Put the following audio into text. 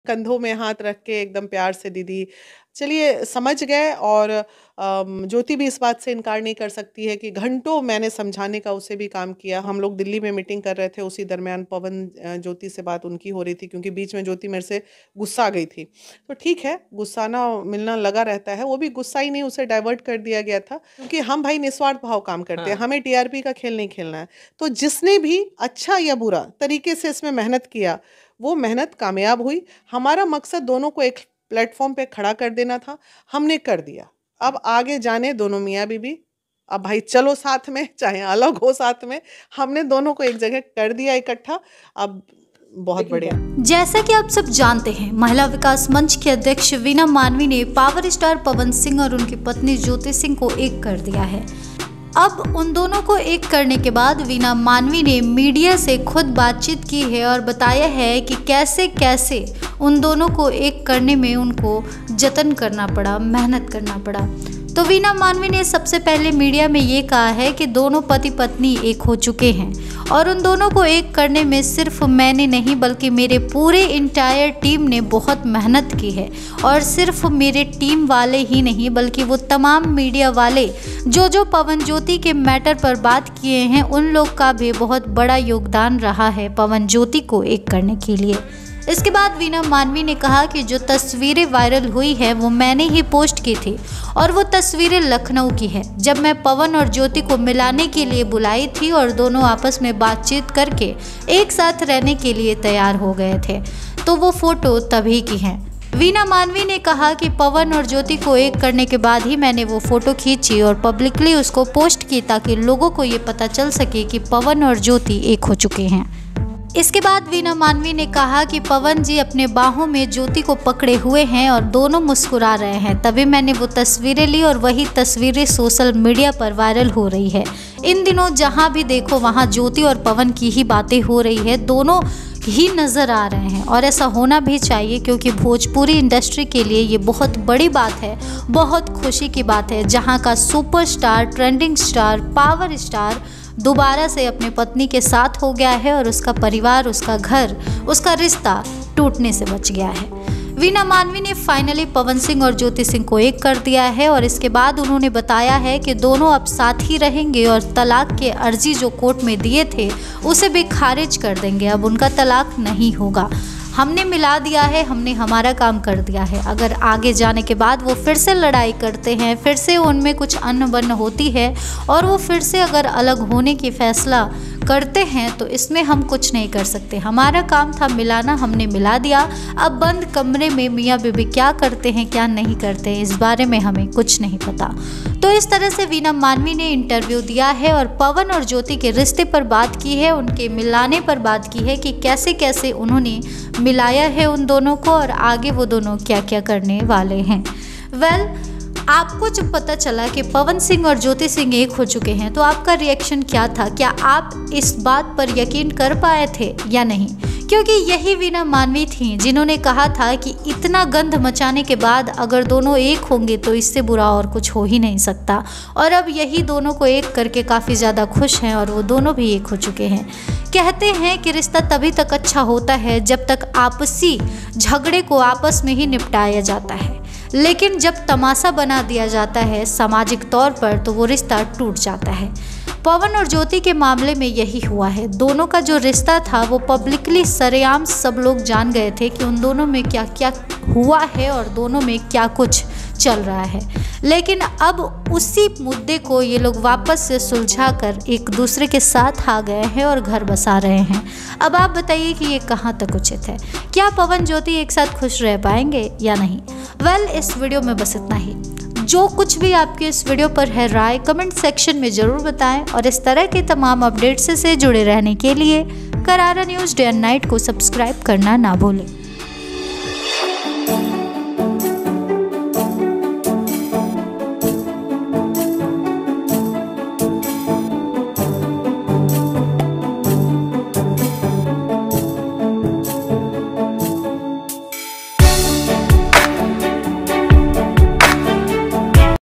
कंधों में हाथ रख के एकदम प्यार से दीदी, चलिए समझ गए। और ज्योति भी इस बात से इनकार नहीं कर सकती है कि घंटों मैंने समझाने का उसे भी काम किया। हम लोग दिल्ली में मीटिंग कर रहे थे, उसी दरमियान पवन ज्योति से बात उनकी हो रही थी, क्योंकि बीच में ज्योति मेरे से गुस्सा गई थी। तो ठीक है, गुस्साना मिलना लगा रहता है, वो भी गुस्सा ही नहीं, उसे डाइवर्ट कर दिया गया था, क्योंकि हम भाई निस्वार्थ भाव काम करते हैं, हमें टीआरपी का खेल नहीं खेलना है। तो जिसने भी अच्छा या बुरा तरीके से इसमें मेहनत किया, वो मेहनत कामयाब हुई। हमारा मकसद दोनों को एक प्लेटफॉर्म पे खड़ा कर देना था, हमने कर दिया। अब आगे जाने दोनों मियाँ बीबी, अब भाई चलो साथ में, चाहे अलग हो साथ में, हमने दोनों को एक जगह कर दिया इकट्ठा। अब बहुत बढ़िया। जैसा कि आप सब जानते हैं, महिला विकास मंच के अध्यक्ष वीना मानवी ने पावर स्टार पवन सिंह और उनकी पत्नी ज्योति सिंह को एक कर दिया है। अब उन दोनों को एक करने के बाद वीना मानवी ने मीडिया से खुद बातचीत की है और बताया है कि कैसे कैसे उन दोनों को एक करने में उनको जतन करना पड़ा, मेहनत करना पड़ा। तो वीना मानवी ने सबसे पहले मीडिया में ये कहा है कि दोनों पति पत्नी एक हो चुके हैं और उन दोनों को एक करने में सिर्फ मैंने नहीं बल्कि मेरे पूरे इंटायर टीम ने बहुत मेहनत की है। और सिर्फ मेरे टीम वाले ही नहीं बल्कि वो तमाम मीडिया वाले जो पवन ज्योति के मैटर पर बात किए हैं, उन लोग का भी बहुत बड़ा योगदान रहा है पवन ज्योति को एक करने के लिए। इसके बाद वीना मानवी ने कहा कि जो तस्वीरें वायरल हुई है वो मैंने ही पोस्ट की थी और वो तस्वीरें लखनऊ की है, जब मैं पवन और ज्योति को मिलाने के लिए बुलाई थी और दोनों आपस में बातचीत करके एक साथ रहने के लिए तैयार हो गए थे, तो वो फोटो तभी की हैं। वीना मानवी ने कहा कि पवन और ज्योति को एक करने के बाद ही मैंने वो फोटो खींची और पब्लिकली उसको पोस्ट की, ताकि लोगों को ये पता चल सके कि पवन और ज्योति एक हो चुके हैं। इसके बाद वीना मानवी ने कहा कि पवन जी अपने बाहों में ज्योति को पकड़े हुए हैं और दोनों मुस्कुरा रहे हैं, तभी मैंने वो तस्वीरें ली और वही तस्वीरें सोशल मीडिया पर वायरल हो रही है। इन दिनों जहां भी देखो वहां ज्योति और पवन की ही बातें हो रही है, दोनों ही नज़र आ रहे हैं और ऐसा होना भी चाहिए, क्योंकि भोजपुरी इंडस्ट्री के लिए ये बहुत बड़ी बात है, बहुत खुशी की बात है, जहाँ का superstar, trending star, power star दोबारा से अपने पत्नी के साथ हो गया है और उसका परिवार, उसका घर, उसका रिश्ता टूटने से बच गया है। वीना मानवी ने फाइनली पवन सिंह और ज्योति सिंह को एक कर दिया है और इसके बाद उन्होंने बताया है कि दोनों अब साथ ही रहेंगे और तलाक के अर्जी जो कोर्ट में दिए थे उसे भी खारिज कर देंगे। अब उनका तलाक नहीं होगा, हमने मिला दिया है, हमने हमारा काम कर दिया है। अगर आगे जाने के बाद वो फिर से लड़ाई करते हैं, फिर से उनमें कुछ अनबन होती है और वो फिर से अगर अलग होने की फैसला करते हैं, तो इसमें हम कुछ नहीं कर सकते। हमारा काम था मिलाना, हमने मिला दिया। अब बंद कमरे में मियाँ बीबी क्या करते हैं क्या नहीं करते हैं, इस बारे में हमें कुछ नहीं पता। तो इस तरह से वीना मानवी ने इंटरव्यू दिया है और पवन और ज्योति के रिश्ते पर बात की है, उनके मिलाने पर बात की है कि कैसे कैसे उन्होंने मिलाया है उन दोनों को और आगे वो दोनों क्या क्या करने वाले हैं। आपको जब पता चला कि पवन सिंह और ज्योति सिंह एक हो चुके हैं, तो आपका रिएक्शन क्या था? क्या आप इस बात पर यकीन कर पाए थे या नहीं? क्योंकि यही वीना मानवी थी जिन्होंने कहा था कि इतना गंध मचाने के बाद अगर दोनों एक होंगे तो इससे बुरा और कुछ हो ही नहीं सकता। और अब यही दोनों को एक करके काफ़ी ज़्यादा खुश हैं और वो दोनों भी एक हो चुके हैं। कहते हैं कि रिश्ता तभी तक अच्छा होता है जब तक आपसी झगड़े को आपस में ही निपटाया जाता है, लेकिन जब तमाशा बना दिया जाता है सामाजिक तौर पर तो वो रिश्ता टूट जाता है। पवन और ज्योति के मामले में यही हुआ है। दोनों का जो रिश्ता था वो पब्लिकली सरेआम सब लोग जान गए थे कि उन दोनों में क्या क्या हुआ है और दोनों में क्या कुछ चल रहा है। लेकिन अब उसी मुद्दे को ये लोग वापस से सुलझाकर एक दूसरे के साथ आ गए हैं और घर बसा रहे हैं। अब आप बताइए कि ये कहाँ तक उचित है? क्या पवन ज्योति एक साथ खुश रह पाएंगे या नहीं? इस वीडियो में बस इतना ही। जो कुछ भी आपके इस वीडियो पर है राय, कमेंट सेक्शन में ज़रूर बताएं और इस तरह के तमाम अपडेट्स से जुड़े रहने के लिए करारा न्यूज़ डे एंड नाइट को सब्सक्राइब करना ना भूलें।